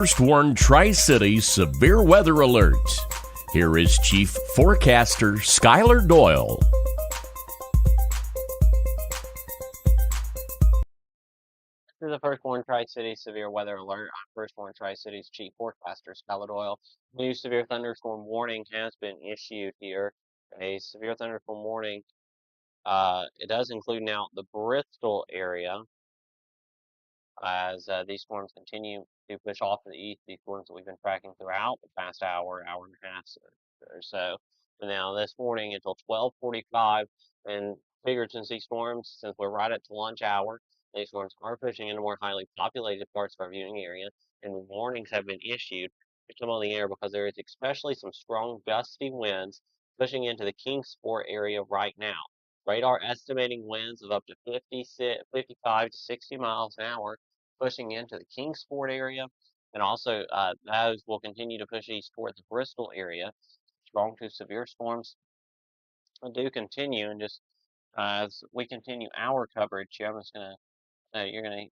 FirstWARN Tri-Cities severe weather alerts. Here is Chief Forecaster Skylar Doyle. This is the FirstWARN Tri-Cities severe weather alert. I'm FirstWARN Tri-Cities Chief Forecaster Skylar Doyle. New severe thunderstorm warning has been issued here. A severe thunderstorm warning. It does include now the Bristol area as these storms continue to push off to the east. These storms that we've been tracking throughout the past hour and a half or so. But now this morning until 12:45, and figured since these storms, since we're right at the lunch hour, these storms are pushing into more highly populated parts of our viewing area, and warnings have been issued to come on the air because there is especially some strong gusty winds pushing into the Kingsport area right now. Radar estimating winds of up to 55 to 60 miles an hour pushing into the Kingsport area, and also those will continue to push east toward the Bristol area. Strong to severe storms do continue, and just as we continue our coverage here, I'm just gonna you're gonna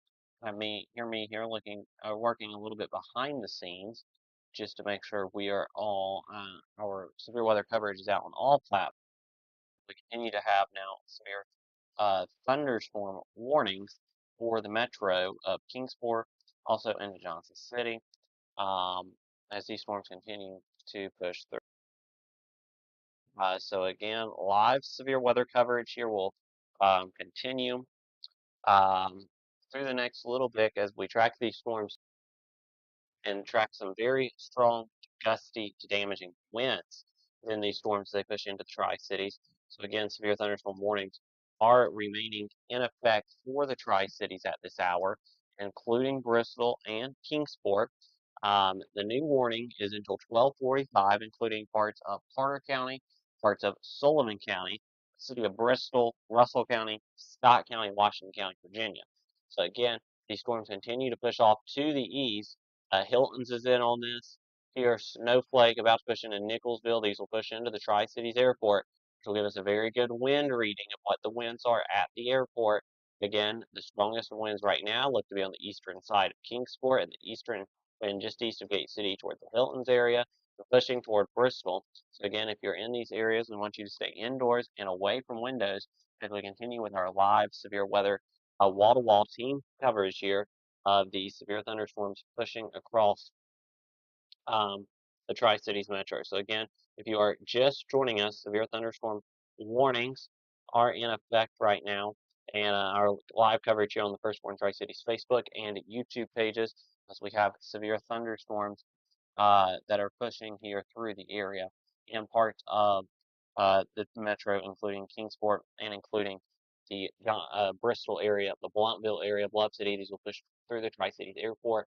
have me hear me here looking working a little bit behind the scenes just to make sure we are all our severe weather coverage is out on all platforms. We continue to have now severe thunderstorm warnings for the metro of Kingsport, also into Johnson City, um, as these storms continue to push through. So again, live severe weather coverage here will continue um, through the next little bit as we track these storms and track some very strong, gusty to damaging winds in these storms as they push into the Tri-Cities. So again, severe thunderstorm warnings are remaining in effect for the Tri-Cities at this hour, including Bristol and Kingsport. The new warning is until 12:45, including parts of Carter County, parts of Sullivan County, the city of Bristol, Russell County, Scott County, Washington County, Virginia. So again, these storms continue to push off to the east. Hilton's is in on this. Here, Snowflake about to push into Nicholsville. These will push into the Tri-Cities Airport, which will give us a very good wind reading of what the winds are at the airport. Again, the strongest winds right now look to be on the eastern side of Kingsport and the eastern and just east of Gate City toward the Hilton's area. We're pushing toward Bristol. So again, if you're in these areas, we want you to stay indoors and away from windows as we continue with our live severe weather wall-to-wall team coverage here of the severe thunderstorms pushing across the Tri-Cities metro. So again, if you are just joining us, severe thunderstorm warnings are in effect right now, and our live coverage here on the FirstWARN Tri-Cities Facebook and YouTube pages, as we have severe thunderstorms that are pushing here through the area in parts of the metro, including Kingsport and including the Bristol area, the Blountville area, Bluff City. These will push through the Tri-Cities Airport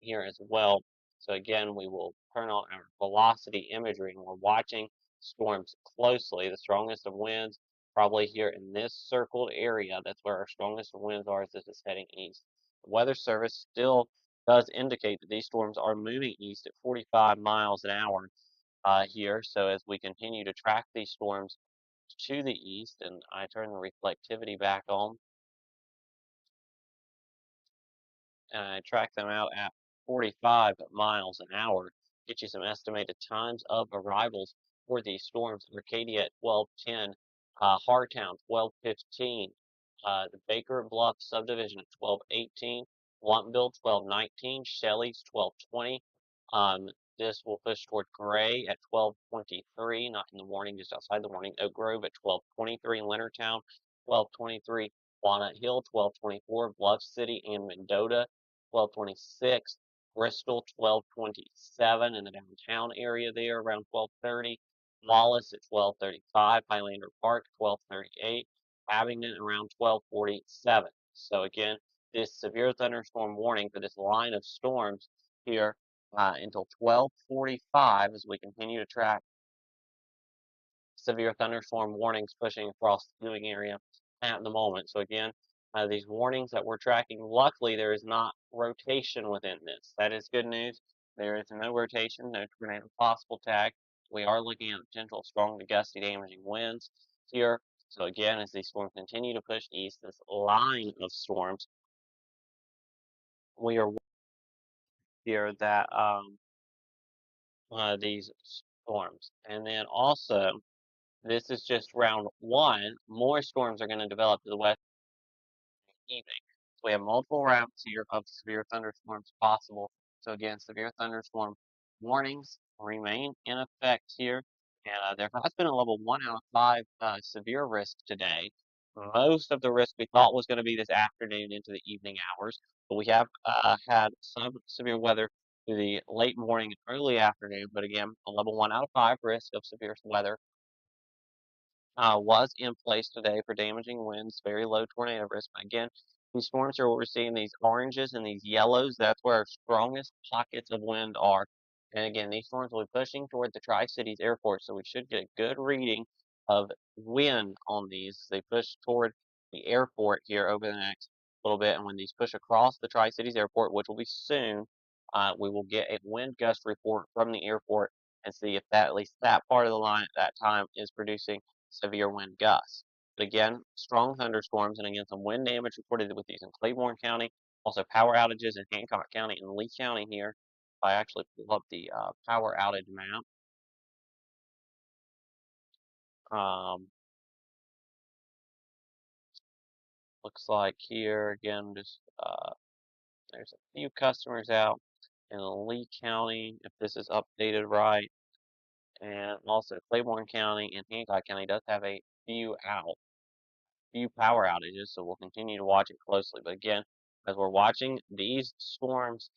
here as well. So again, we will turn on our velocity imagery, and we're watching storms closely. The strongest of winds probably here in this circled area. That's where our strongest of winds are as this is heading east. The Weather Service still does indicate that these storms are moving east at 45 miles an hour here. So as we continue to track these storms to the east, and I turn the reflectivity back on, and I track them out at 45 miles an hour, get you some estimated times of arrivals for these storms. Arcadia at 12:10, Hartown 12:15, the Baker Bluff subdivision at 12:18, Bluntville 12:19, Shelley's 12:20. This will push toward Gray at 12:23, not in the morning, just outside the morning. Oak Grove at 12:23, Leonardtown 12:23, Walnut Hill 12:24, Bluff City and Mendota 12:26, Bristol 12:27 in the downtown area there around 12:30, Wallace at 12:35, Highlander Park 12:38, Abingdon around 12:47. So again, this severe thunderstorm warning for this line of storms here until 12:45 as we continue to track severe thunderstorm warnings pushing across the viewing area at the moment. So again, these warnings that we're tracking, luckily there is not rotation within this. That is good news. There is no rotation, no tornado possible tag. We are looking at potential strong to gusty damaging winds here. So again, as these storms continue to push east, this line of storms, we are here that these storms. And then also, this is just round one. More storms are going to develop to the west evening. So we have multiple routes here of severe thunderstorms possible. So again, severe thunderstorm warnings remain in effect here. And there has been a level 1 out of 5 severe risk today. Most of the risk we thought was going to be this afternoon into the evening hours, but we have had some severe weather through the late morning and early afternoon. But again, a level 1 out of 5 risk of severe weather was in place today for damaging winds, very low tornado risk. But again, these storms are what we're seeing, these oranges and these yellows. That's where our strongest pockets of wind are. And again, these storms will be pushing toward the Tri-Cities airport, so we should get a good reading of wind on these. They push toward the airport here over the next little bit, and when these push across the Tri-Cities airport, which will be soon, we will get a wind gust report from the airport and see if that, at least that part of the line at that time, is producing severe wind gusts. But again, strong thunderstorms and again some wind damage reported with these in Claiborne County, also power outages in Hancock County and Lee County here. If I actually pull up the power outage map, um, looks like here again, just there's a few customers out in Lee County, if this is updated right, and also Claiborne County and Hancock County does have a few power outages, so we'll continue to watch it closely. But again, as we're watching these storms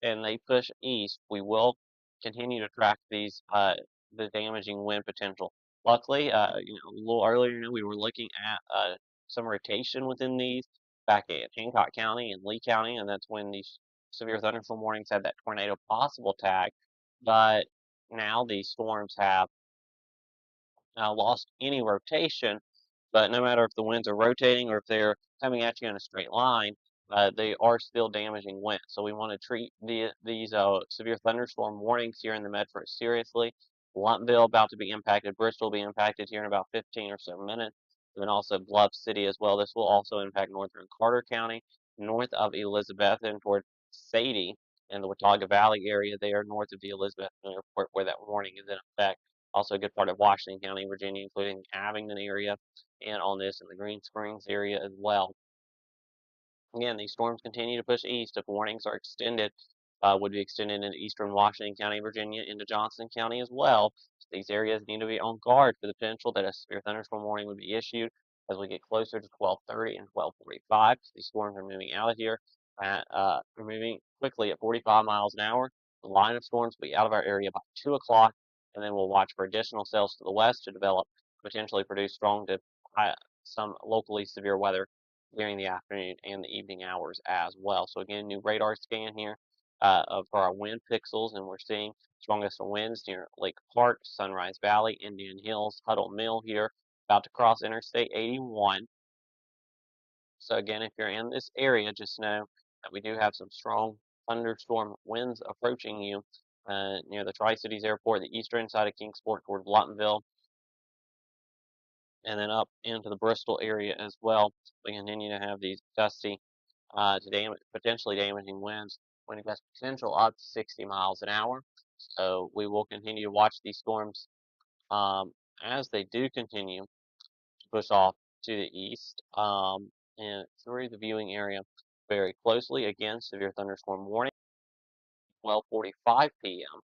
and they push east, we will continue to track these the damaging wind potential. Luckily, a little earlier, we were looking at some rotation within these back in Hancock County and Lee County, and that's when these severe thunderstorm warnings had that tornado possible tag. But now these storms have lost any rotation, but no matter if the winds are rotating or if they're coming at you in a straight line, they are still damaging winds. So we want to treat these severe thunderstorm warnings here in the Medford seriously. Luntville about to be impacted. Bristol will be impacted here in about 15 or so minutes. And then also Bluff City as well. This will also impact northern Carter County, north of Elizabeth and toward Sadie and the Watauga Valley area there, north of the Elizabeth Airport, where that warning is in effect. Also a good part of Washington County, Virginia, including the Abingdon area, and on this in the Green Springs area as well. Again, these storms continue to push east. If warnings are extended, would be extended into eastern Washington County, Virginia, into Johnson County as well. So these areas need to be on guard for the potential that a severe thunderstorm warning would be issued as we get closer to 12:30 and 12:45. These storms are moving out of here they're moving quickly at 45 miles an hour. The line of storms will be out of our area by 2 o'clock, and then we'll watch for additional cells to the west to develop, potentially produce strong to some locally severe weather during the afternoon and the evening hours as well. So again, new radar scan here for our wind pixels, and we're seeing strongest winds near Lake Park, Sunrise Valley, Indian Hills, Huddle Mill here, about to cross Interstate 81. So again, if you're in this area, just know that we do have some strong thunderstorm winds approaching you near the Tri-Cities Airport, the eastern side of Kingsport toward Lawtonville, and then up into the Bristol area as well. We continue to have these gusty potentially damaging winds, wind gust potential up to 60 miles an hour. So we will continue to watch these storms as they do continue to push off to the east and through the viewing area very closely. Again, severe thunderstorm warning, 12:45 p.m.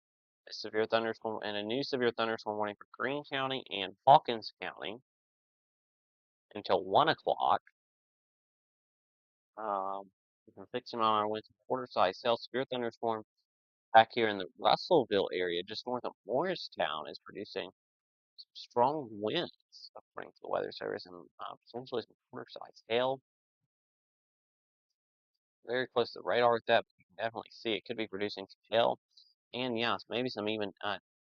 A severe thunderstorm and a new severe thunderstorm warning for Greene County and Hawkins County until 1 o'clock. We can fix them on our winds quarter-size cell. Severe thunderstorm back here in the Russellville area, just north of Morristown, is producing some strong winds, according to the Weather Service, and potentially some quarter-size hail. Very close to the radar with that, but you can definitely see it could be producing some hail. And yes, maybe some even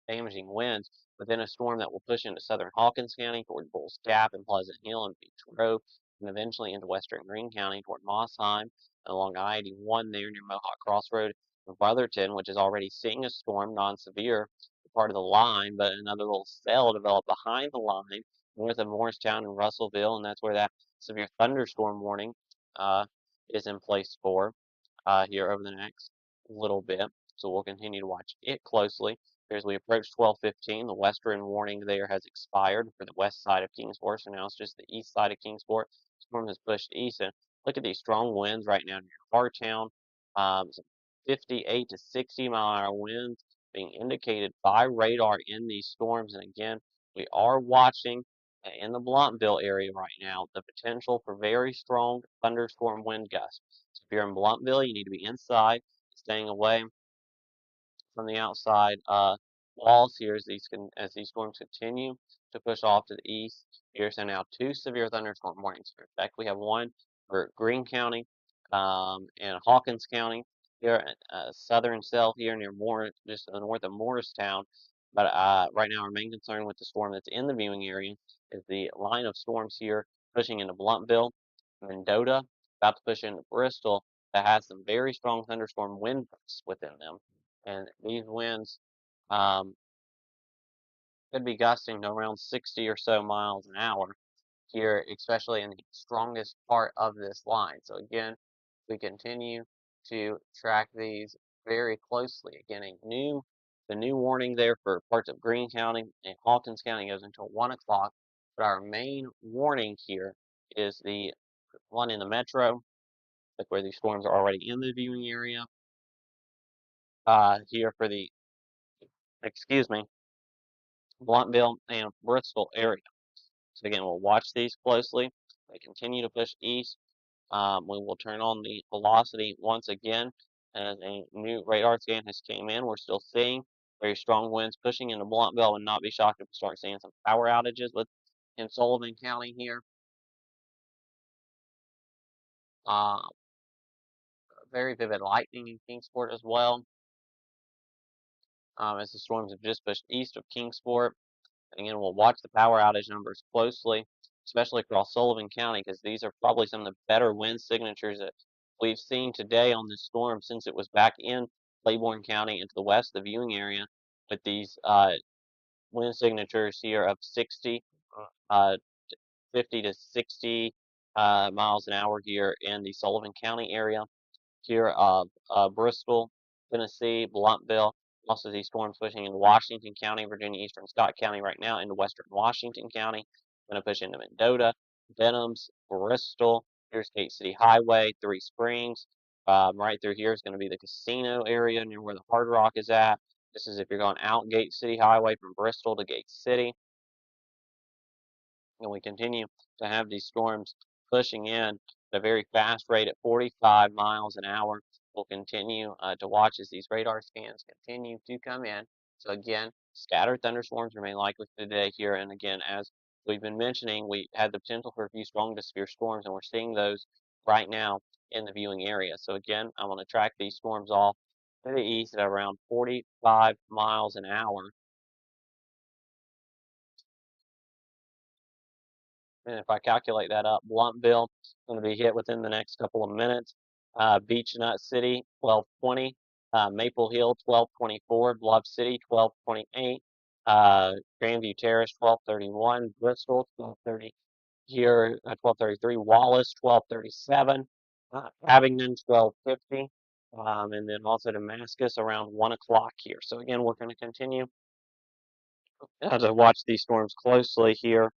damaging winds within a storm that will push into southern Hawkins County toward Bulls Gap and Pleasant Hill and Beach Grove, and eventually into western Greene County toward Mossheim and along I-81 there near Mohawk Crossroad and Brotherton, which is already seeing a storm, non-severe, part of the line, but another little cell developed behind the line north of Morristown and Russellville, and that's where that severe thunderstorm warning is in place for here over the next little bit, so we'll continue to watch it closely. As we approach 12:15, the western warning there has expired for the west side of Kingsport, so now it's just the east side of Kingsport. Storm has pushed east, and look at these strong winds right now near Hartown. Some 58 to 60-mile-an-hour winds being indicated by radar in these storms. And again, we are watching in the Blumpville area right now the potential for very strong thunderstorm wind gusts. So if you're in Blumpville, you need to be inside, staying away from the outside walls here as these storms continue to push off to the east. Here's now two severe thunderstorm warnings. In fact, we have one for Greene County and Hawkins County here at southern cell here near just to the north of Morristown. But right now, our main concern with the storm that's in the viewing area is the line of storms here pushing into Blumpville, Mendota, about to push into Bristol, that has some very strong thunderstorm wind gusts within them. And these winds um, could be gusting to around 60 or so miles an hour here, especially in the strongest part of this line. So again, we continue to track these very closely. Again, the new warning there for parts of Greene County and Hawkins County goes until 1 o'clock. But our main warning here is the one in the metro, like where these storms are already in the viewing area. Here for the, excuse me, Blumpville and Bristol area. So again, we'll watch these closely. They continue to push east. We will turn on the velocity once again as a new radar scan has came in. We're still seeing very strong winds pushing into Blumpville, and not be shocked if we start seeing some power outages in Sullivan County here. Uh, very vivid lightning in Kingsport as well, as the storms have just pushed east of Kingsport. Again, we'll watch the power outage numbers closely, especially across Sullivan County, because these are probably some of the better wind signatures that we've seen today on this storm since it was back in Claiborne County into the west, the viewing area, with these wind signatures here of 60, uh, 50 to 60 miles an hour here in the Sullivan County area here of Bristol, Tennessee, Blumpville. Also, these storms pushing into Washington County, Virginia, eastern Scott County right now, into western Washington County. Going to push into Mendota, Denhams, Bristol. Here's Gate City Highway, Three Springs. Right through here is going to be the casino area near where the Hard Rock is at. This is if you're going out Gate City Highway from Bristol to Gate City. And we continue to have these storms pushing in at a very fast rate at 45 miles an hour. We'll continue to watch as these radar scans continue to come in. So again, scattered thunderstorms remain likely today here. And again, as we've been mentioning, we had the potential for a few strong to severe storms, and we're seeing those right now in the viewing area. So again, I'm going to track these storms off to the east at around 45 miles an hour. And if I calculate that up, Blumpville is going to be hit within the next couple of minutes. Beach Nut City, 12:20. Maple Hill, 12:24. Bluff City, 12:28. Grandview Terrace, 12:31. Bristol, 12:30. Here, 12:33. Wallace, 12:37. Abingdon, 12:50. And then also Damascus around 1 o'clock here. So again, we're going to continue to watch these storms closely here.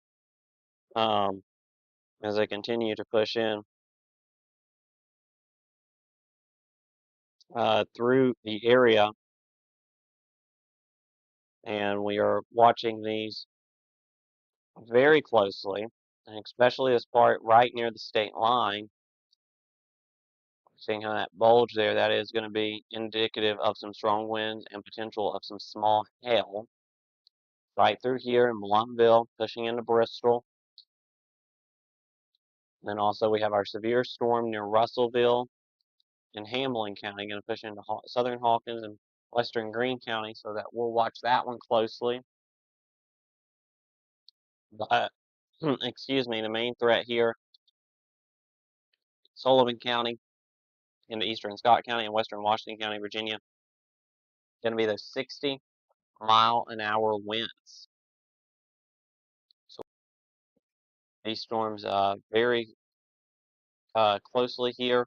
As they continue to push in through the area, and we are watching these very closely, and especially this part right near the state line. Seeing how that bulge there, that is going to be indicative of some strong winds and potential of some small hail. Right through here in Blumpville, pushing into Bristol. Then also we have our severe storm near Russellville and Hamlin County, going to push into southern Hawkins and western Greene County, so that we'll watch that one closely. But, excuse me, the main threat here, Sullivan County into eastern Scott County and western Washington County, Virginia, going to be those 60-mile-an-hour winds. So these storms very closely here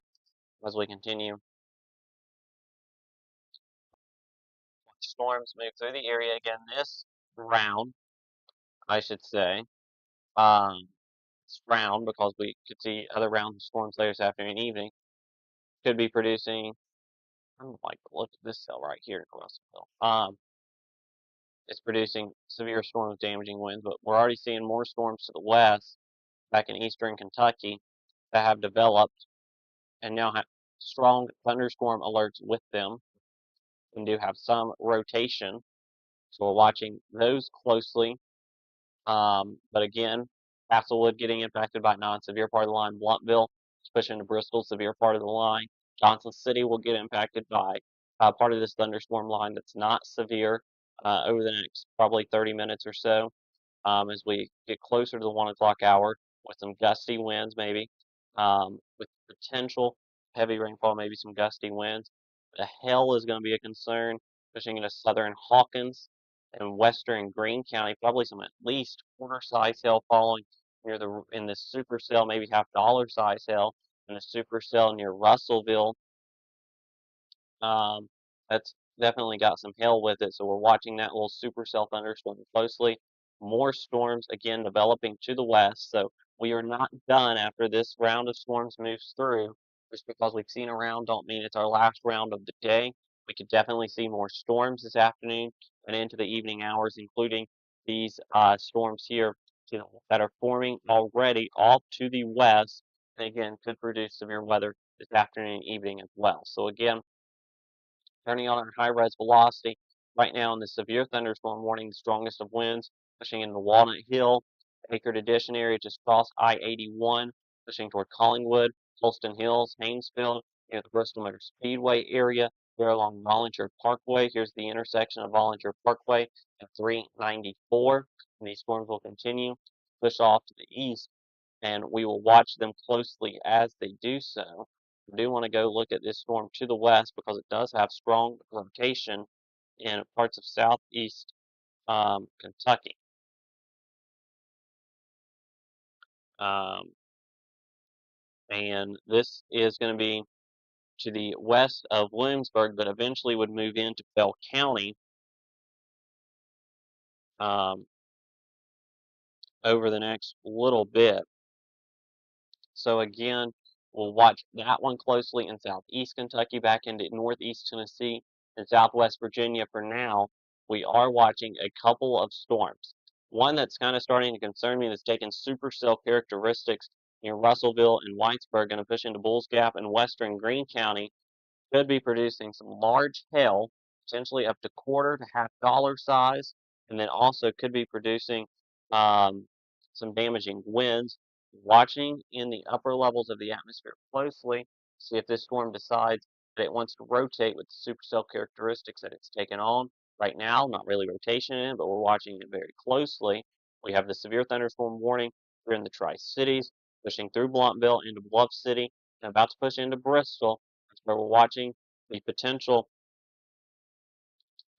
as we continue storms move through the area again this round, I should say. Um, it's round because we could see other rounds of storms later this afternoon and evening. Could be producing. I'm like, look at this cell right here in Russellville. It's producing severe storms, damaging winds, but we're already seeing more storms to the west, back in eastern Kentucky, that have developed and now have strong thunderstorm alerts with them and do have some rotation. So we're watching those closely. But again, Castlewood getting impacted by non-severe part of the line. Bluntville is pushing to Bristol, severe part of the line. Johnson City will get impacted by part of this thunderstorm line that's not severe over the next probably 30 minutes or so as we get closer to the 1 o'clock hour with some gusty winds maybe, with potential heavy rainfall, maybe some gusty winds. The hail is going to be a concern, pushing into southern Hawkins and western Greene County, probably some at least quarter-size hail falling near in the supercell, maybe half dollar size hail in the supercell near Russellville. Um, that's definitely got some hail with it, so we're watching that little supercell thunderstorm closely. More storms again developing to the west, so we are not done after this round of storms moves through. Just because we've seen a round don't mean it's our last round of the day. We could definitely see more storms this afternoon and into the evening hours, including these storms here, that are forming already off to the west, and again could produce severe weather this afternoon and evening as well. So again, turning on our high-res velocity. Right now in the severe thunderstorm warning, the strongest of winds pushing into Walnut Hill, Acre Addition area just across I-81, pushing toward Collingwood, Holston Hills, Haynesville, near the Bristol Motor Speedway area, there along Volunteer Parkway. Here's the intersection of Volunteer Parkway and 394. And these storms will continue to push off to the east, and we will watch them closely as they do so. I do want to go look at this storm to the west because it does have strong location in parts of southeast Kentucky. Um, and this is going to be to the west of Williamsburg, but eventually would move into Bell County um, over the next little bit. So again, we'll watch that one closely in southeast Kentucky, back into northeast Tennessee and southwest Virginia. For now, we are watching a couple of storms. One that's kind of starting to concern me that's taking supercell characteristics near Russellville and Whitesburg, going to push into Bulls Gap and western Greene County, could be producing some large hail, potentially up to quarter to half dollar size, and then also could be producing um, some damaging winds. Watching in the upper levels of the atmosphere closely, see if this storm decides that it wants to rotate with the supercell characteristics that it's taken on. Right now, not really rotation in, but we're watching it very closely. We have the severe thunderstorm warning here in the Tri-Cities, pushing through Bluntville into Bluff City, and about to push into Bristol, where we're watching the potential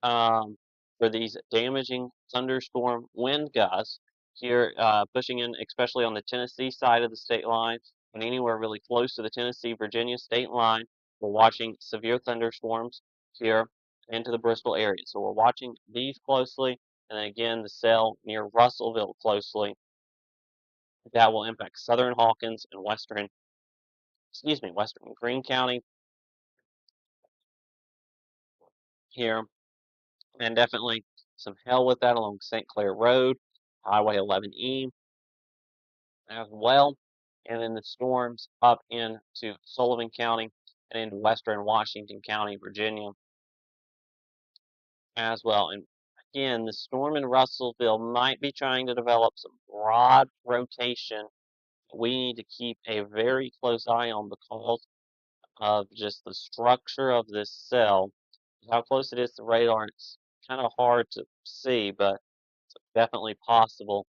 um, for these damaging thunderstorm wind gusts here, pushing in, especially on the Tennessee side of the state line and anywhere really close to the Tennessee-Virginia state line. We're watching severe thunderstorms here into the Bristol area. So we're watching these closely, and then again, the cell near Russellville closely. That will impact southern Hawkins and western Greene County here, and definitely some hail with that along St. Clair Road, Highway 11E as well, and then the storms up into Sullivan County and into western Washington County, Virginia as well. And again, the storm in Russellville might be trying to develop some broad rotation. We need to keep a very close eye on because of just the structure of this cell. How close it is to radar, it's kind of hard to see, but it's definitely possible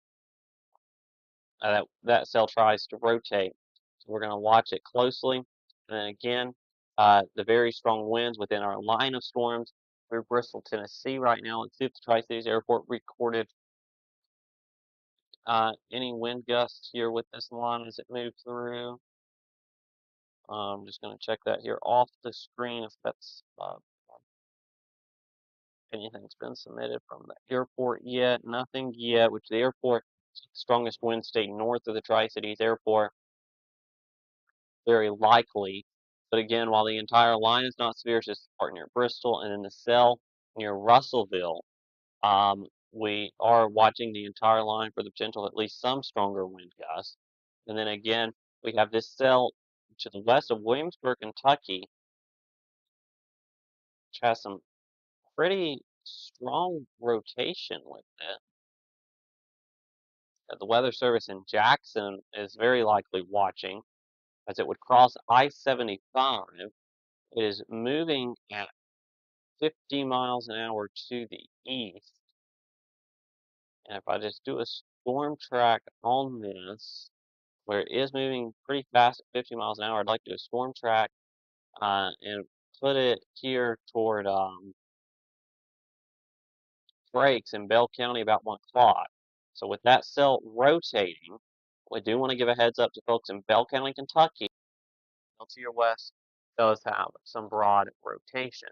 that cell tries to rotate. So we're going to watch it closely. And then again, the very strong winds within our line of storms through Bristol, Tennessee right now. Let's see if the Tri-Cities Airport recorded any wind gusts here with this line as it moved through. I'm just going to check that here off the screen if that's anything's been submitted from the airport yet. Nothing yet, which the airport, strongest wind state north of the Tri-Cities airport, very likely. But again, while the entire line is not severe, it's just the part near Bristol and in the cell near Russellville. We are watching the entire line for the potential of at least some stronger wind gusts. And then again, we have this cell to the west of Williamsburg, Kentucky, which has some pretty strong rotation with it. The Weather Service in Jackson is very likely watching as it would cross I-75. It is moving at 50 miles an hour to the east. And if I just do a storm track on this, where it is moving pretty fast at 50 miles an hour, I'd like to do a storm track and put it here toward breaks in Bell County about 1 o'clock. So with that cell rotating, we do want to give a heads up to folks in Bell County, Kentucky. To your west does have some broad rotation.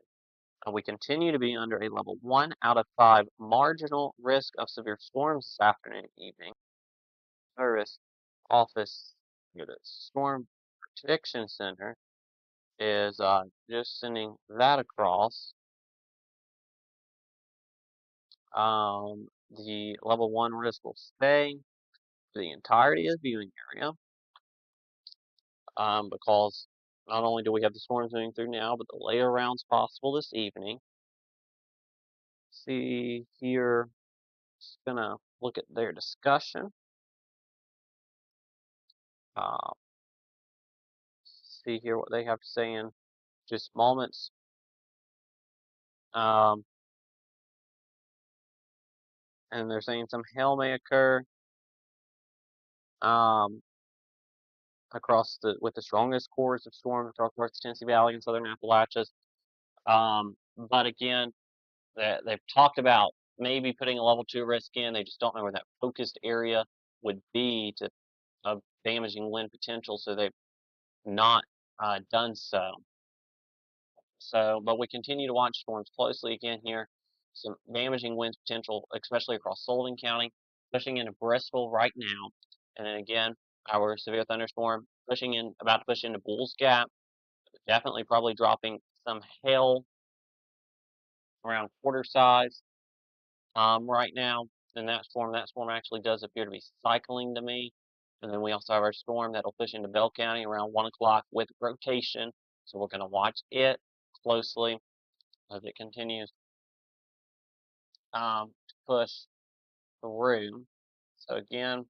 We continue to be under a level 1 out of 5 marginal risk of severe storms this afternoon and evening. Service office, the Storm Prediction Center is just sending that across. The level 1 risk will stay for the entirety of the viewing area because not only do we have the storms moving through now, but the later rounds possible this evening. See here, just gonna look at their discussion. Uh, see here what they have to say in just moments. And they're saying some hail may occur across with the strongest cores of storms across North Tennessee Valley and southern Appalachias. But again, they've talked about maybe putting a level 2 risk in. They just don't know where that focused area would be to of damaging wind potential, so they've not done so. But we continue to watch storms closely again here. Some damaging winds potential, especially across Sullivan County, pushing into Bristol right now. And then again, our severe thunderstorm about to push into Bulls Gap. Definitely probably dropping some hail around quarter size right now. And that storm actually does appear to be cycling to me. And then we also have our storm that'll push into Bell County around 1 o'clock with rotation. So we're going to watch it closely as it continues to push through. So again,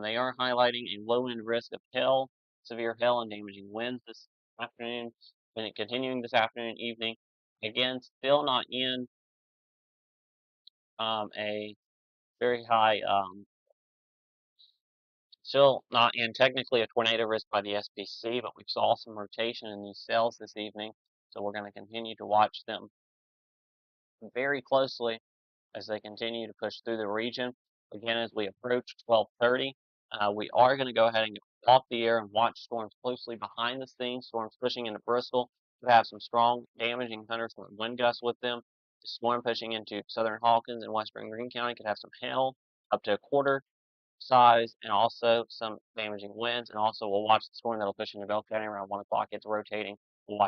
they are highlighting a low end risk of hail, severe hail and damaging winds this afternoon, and continuing this afternoon and evening. Again, still not in a very high, still not in technically a tornado risk by the SPC, but we saw some rotation in these cells this evening, so we're going to continue to watch them very closely as they continue to push through the region. Again, as we approach 12:30, we are going to go ahead and get off the air and watch storms closely behind the scenes. Storms pushing into Bristol could have some strong, damaging thunderstorm wind gusts with them. The storm pushing into southern Hawkins and western Greene County could have some hail up to a quarter size and also some damaging winds. And also, we'll watch the storm that'll push into Bell County around 1 o'clock. It's rotating. We'll watch